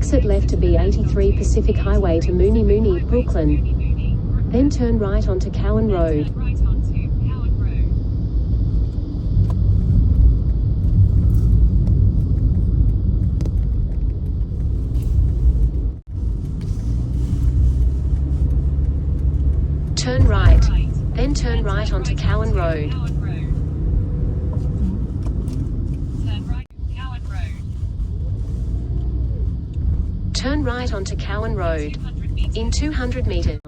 Exit left to B83 Pacific Highway to Mooney, Brooklyn. Then turn right onto Cowan Road. Turn right. Then turn right onto Cowan Road. Turn right onto Cowan Road. In 200 meters.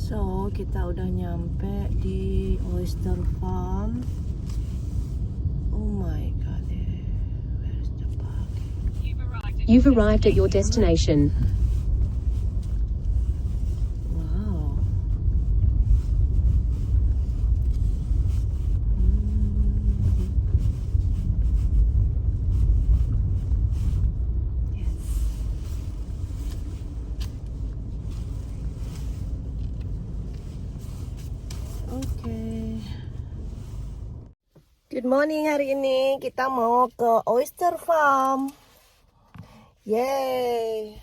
So, kita udah nyampe di Oyster Farm. Oh my god, where's the parking? You've arrived at your destination. Wow. Yes. Okay. Good morning, hari ini kita mau ke Oyster Farm. Yay!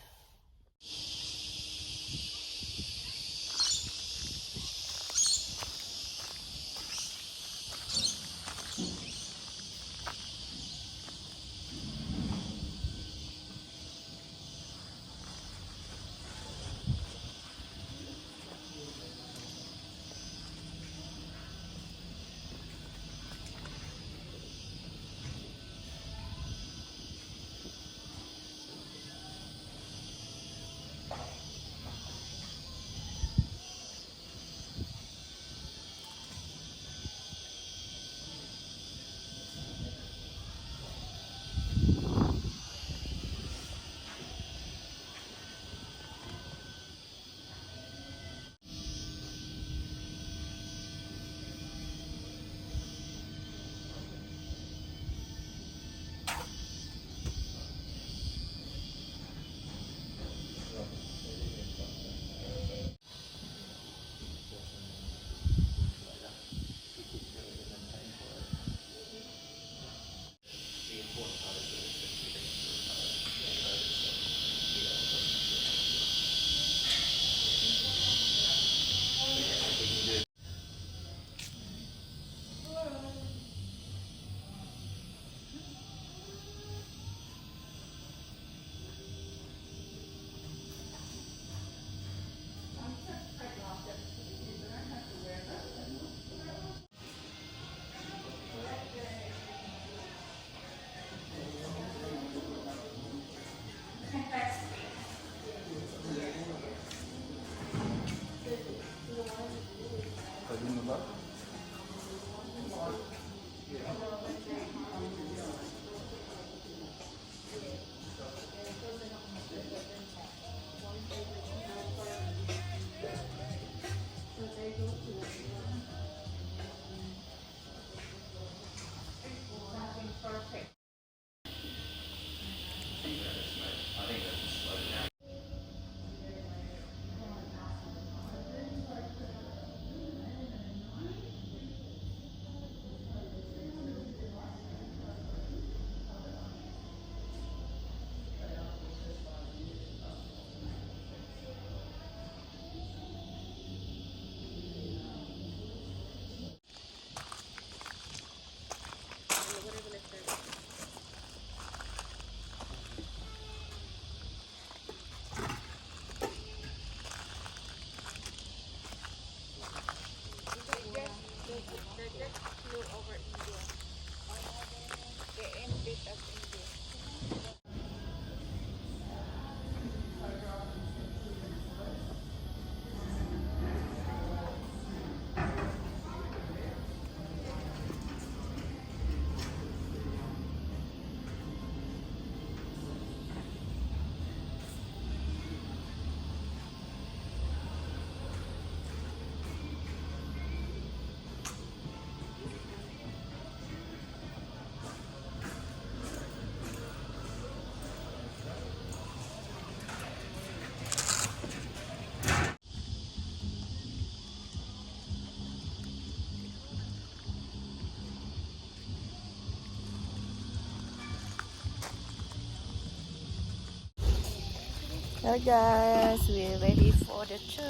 So guys, we're ready for the tour.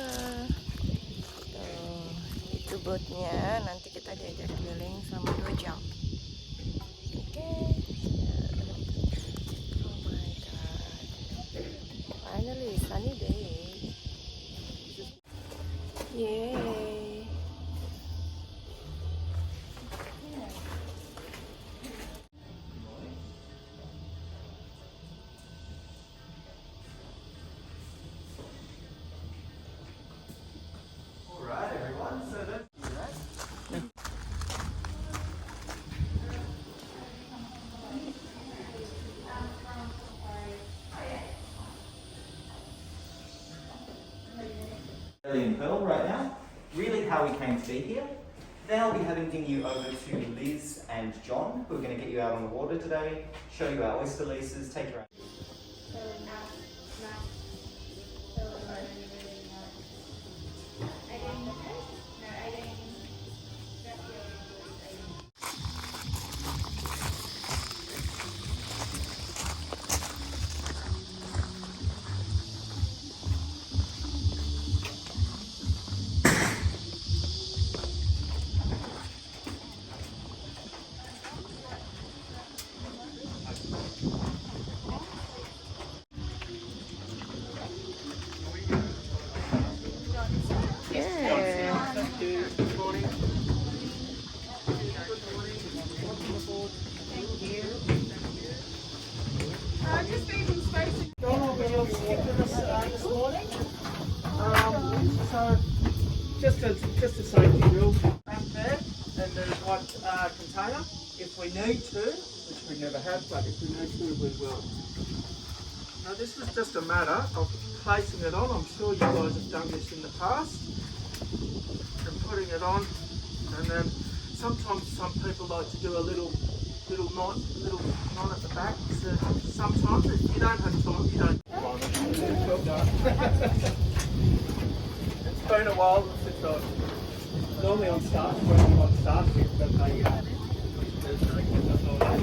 Tuh, itu boatnya. Nanti kita diajak keliling selama 2 jam. Oke. Oh my god. Finally, sunny day. Yay. In Pearl right now, really how we came to be here. Then I'll be handing you over to Liz and John, who are going to get you out on the water today, show you our oyster leases, take you out. This morning. So just a safety rule back there, and there's one container. If we need to, which we never have, but if we need to, we will. Now this is just a matter of placing it on. I'm sure you guys have done this in the past, and putting it on, and then sometimes some people like to do a little knot at the back. So sometimes if you don't have time, you don't. Well done. It's been a while since I normally on start when I'm on start shift, but there's no that's all right.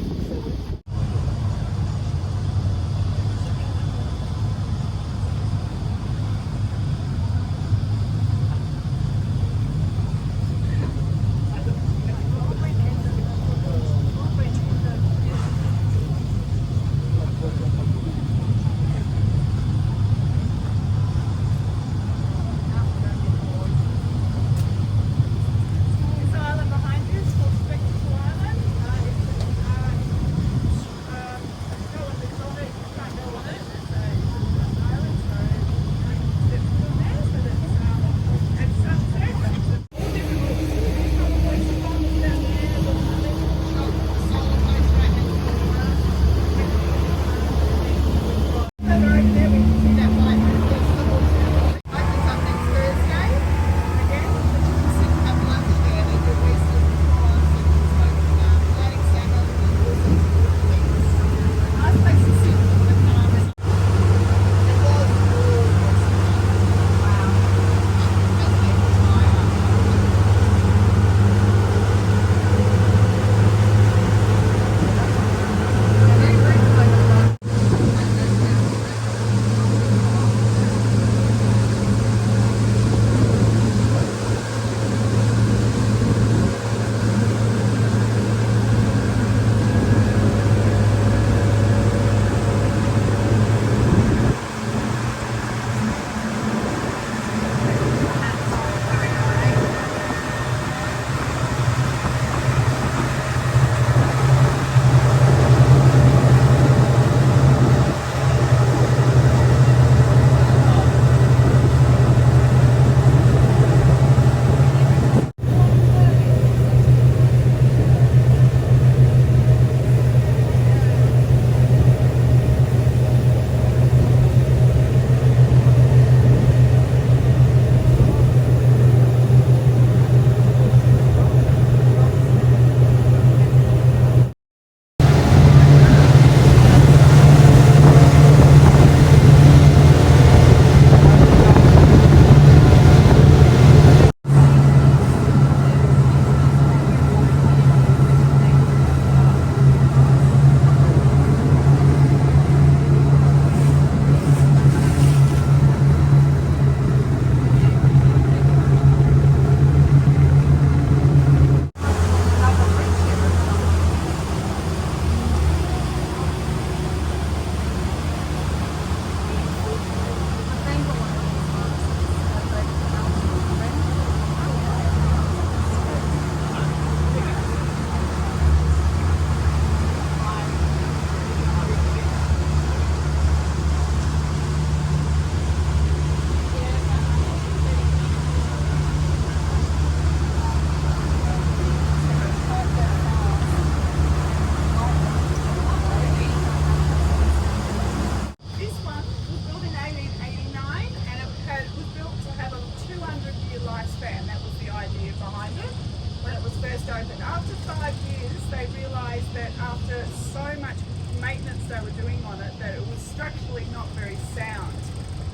on it that it was structurally not very sound.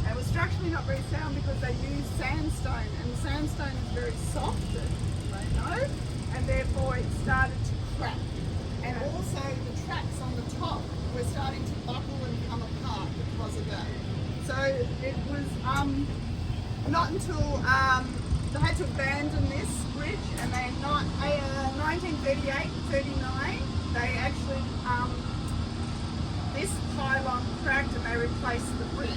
And it was structurally not very sound because they used sandstone, and sandstone is very soft, as you may know, and therefore it started to crack. And also the tracks on the top were starting to buckle and come apart because of that. So it was not until they had to abandon this bridge, and they 1938, 39, they actually this pylon cracked and they replaced the bridge.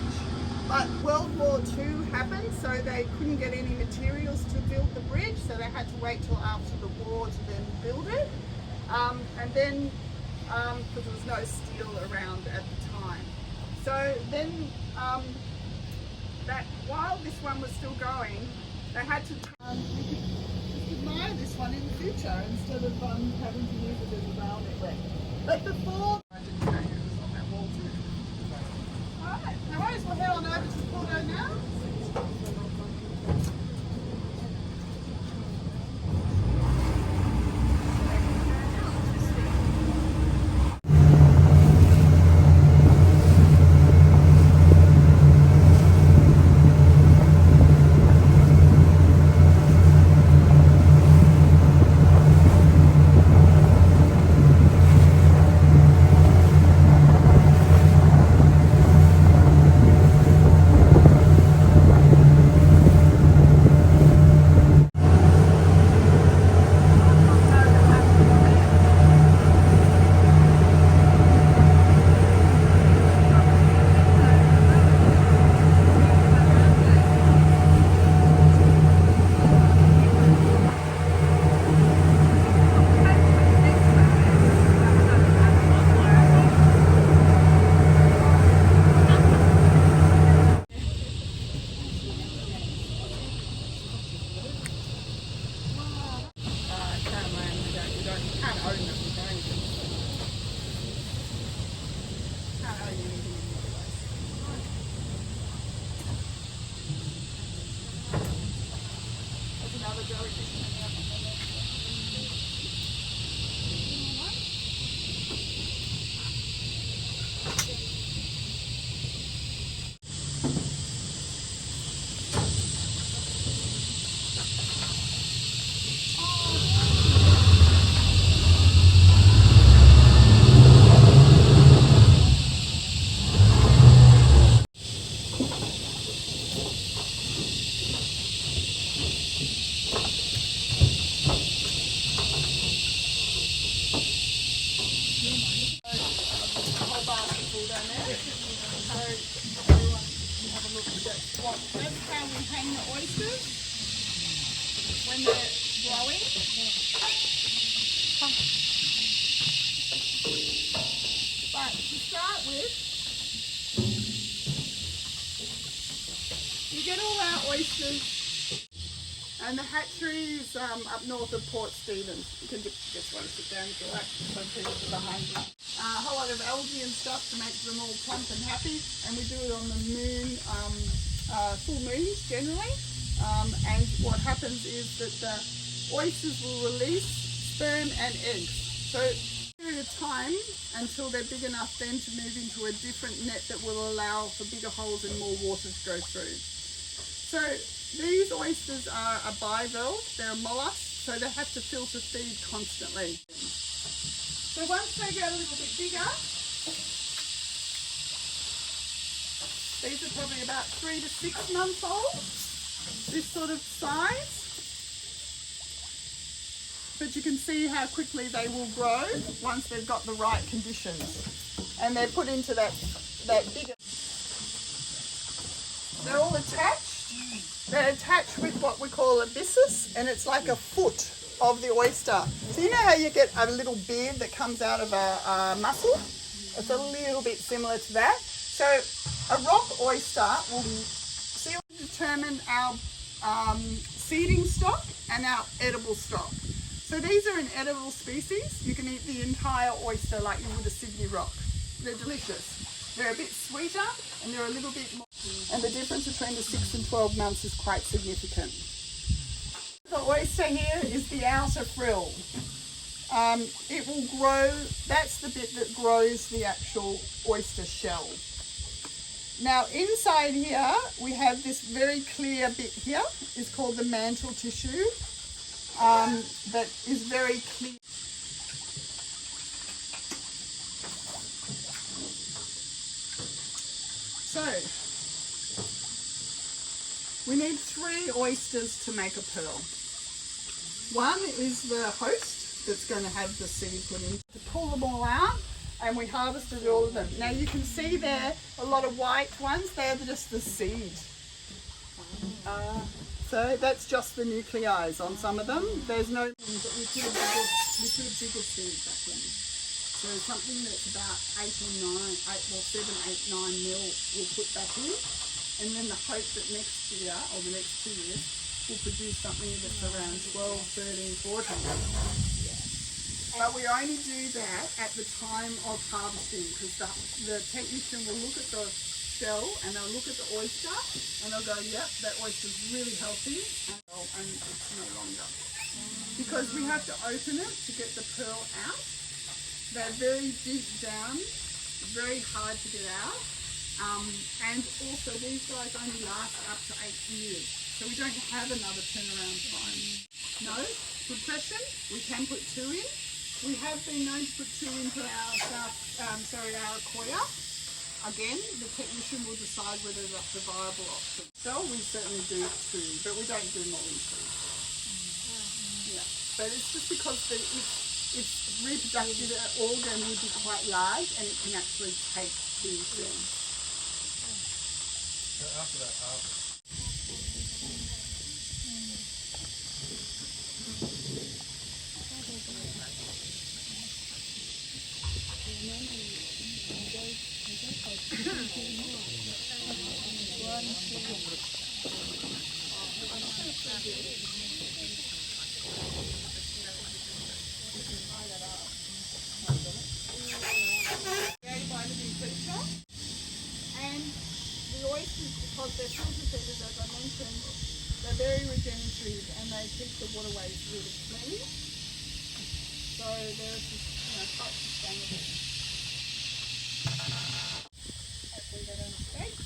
But World War II happened, so they couldn't get any materials to build the bridge, so they had to wait till after the war to then build it. And then, because there was no steel around at the time. So then, that while this one was still going, they had to you could admire this one in the future instead of having to use it as a rail network. But before, I didn't know it was on that wall too. Alright, no worries, we'll head on over to the Porto now. That's how we hang the oysters when they're growing. But to start with, you get all our oysters, and the hatchery is up north of Port Stephens. You can just want to sit down if you like, some people are behind you. A whole lot of algae and stuff to make them all plump and happy, and we do it on the moon. Full moons generally, and what happens is that the oysters will release sperm and eggs. So a period of time until they're big enough then to move into a different net that will allow for bigger holes and more water to go through. So these oysters are a bivalve, they're a mollusk, so they have to filter feed constantly. So once they get a little bit bigger, these are probably about 3 to 6 months old, this sort of size. But you can see how quickly they will grow once they've got the right conditions. And they're put into that bigger. They're all attached. They're attached with what we call a byssus, and it's like a foot of the oyster. So you know how you get a little beard that comes out of a mussel? It's a little bit similar to that. So a rock oyster will determine our seeding stock and our edible stock. So these are an edible species. You can eat the entire oyster like you would a Sydney rock. They're delicious. They're a bit sweeter and they're a little bit more. And the difference between the 6 and 12 months is quite significant. The oyster here is the outer frill. it will grow. That's the bit that grows the actual oyster shell. Now inside here we have this very clear bit here. It's called the mantle tissue. That is very clear. So we need 3 oysters to make a pearl. One is the host that's going to have the seed put in. To pull them all out, and we harvested all of them. Now you can see there a lot of white ones. They're just the seed. So that's just the nuclei on some of them. There's no, but we put a bigger seed back in. So something that's about 8 or 7, 8, 9 mil we'll put back in. And then the hope that next year, or the next 2 years, we'll produce something that's around 12, 13, 14. But we only do that at the time of harvesting, because the technician will look at the shell and they'll look at the oyster and they'll go, yep, that oyster's really healthy, and it's no longer. Because we have to open it to get the pearl out. They're very deep down, very hard to get out. And also these guys only last up to 8 years. So we don't have another turnaround time. No, good question. We can put 2 in. We have been known to put 2 into our Koya. Again, the technician will decide whether that's a viable option. So we certainly do 2, but we don't do more than 2. Yeah, but it's just because its reproductive organ will be quite large and it can actually take 2 things. After that, And the oysters, because they're filter feeders, as I mentioned, they're very regenerative and they keep the waterways really clean. So they're quite sustainable. Hopefully they don't escape.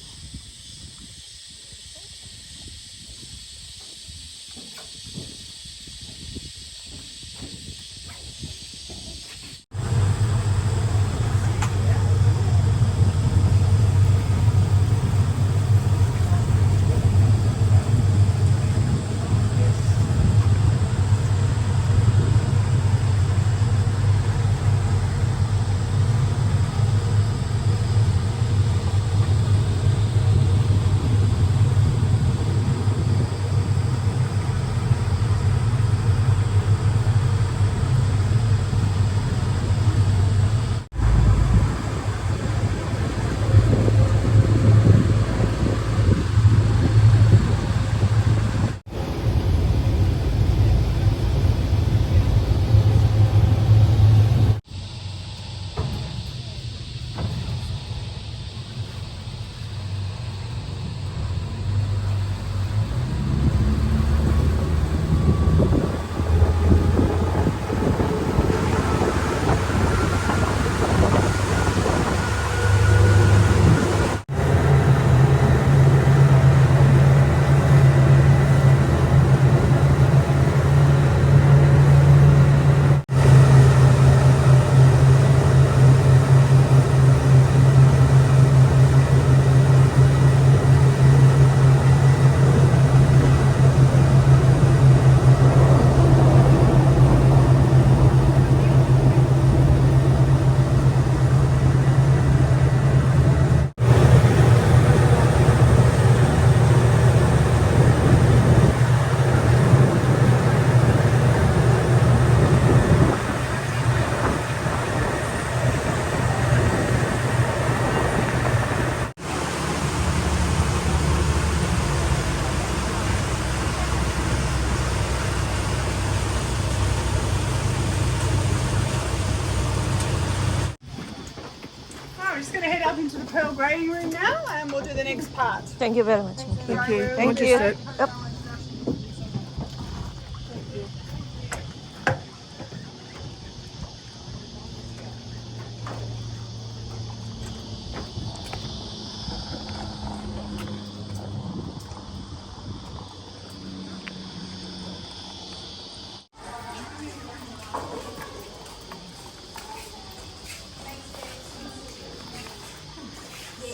Up into the pearl grading room now and we'll do the next part. Thank you very much. Thank you. Thank you. Yep.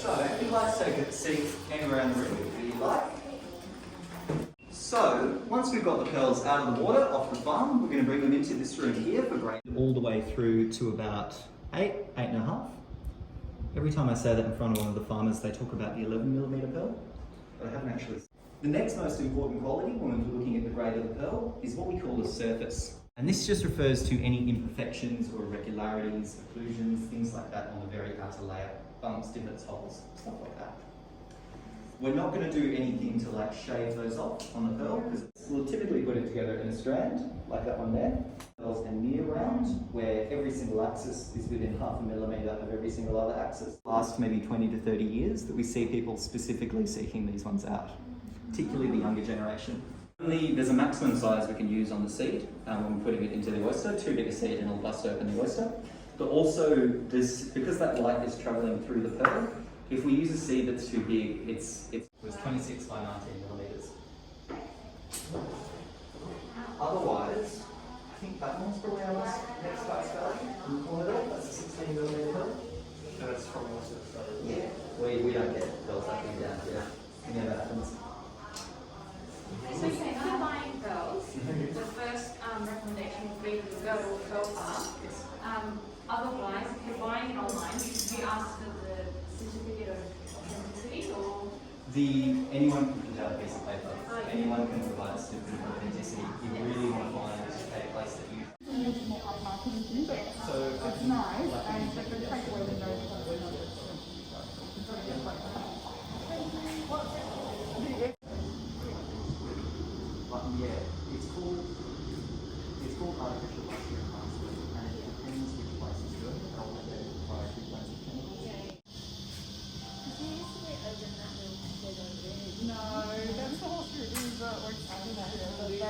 So, if you'd like to take a seat anywhere around the room, if you'd like. So, once we've got the pearls out of the water, off the farm, we're going to bring them into this room here for grade all the way through to about 8.5. Every time I say that in front of one of the farmers, they talk about the 11mm pearl, but I haven't actually. The next most important quality when we're looking at the grade of the pearl is what we call the surface. And this just refers to any imperfections or irregularities, occlusions, things like that on the very outer layer, bumps, divots, holes, stuff like that. We're not going to do anything to like shave those off on the pearl because we'll typically put it together in a strand, like that one there. Pearls and near round, where every single axis is within 0.5 millimetre of every single other axis. Last maybe 20 to 30 years that we see people specifically seeking these ones out, particularly the younger generation. There's a maximum size we can use on the seed when we're putting it into the oyster. Too big a seed and it'll bust open the oyster. But also, because that light is travelling through the pearl, if we use a seed that's too big, it was 26 by 19mm. Otherwise, I think that one's probably our next best value. In the corner there, that's a 16mm pearl. So that's from Oyster. Yeah, we don't get pearls that big down here. It never happens. So you say for buying pearls, the first recommendation would be to go to a pearl farm. Otherwise, if you're buying it online, should you ask for the certificate of authenticity or? Anyone can print out a piece of paper. Anyone can provide a certificate of authenticity. You really want to find a place that you. So It's nice, and but the takeaway is very yeah, it's called artificial luster enhancement, and it depends which place you do it. They'll have their proprietary blends of chemicals. No, that's the whole through the oyster. The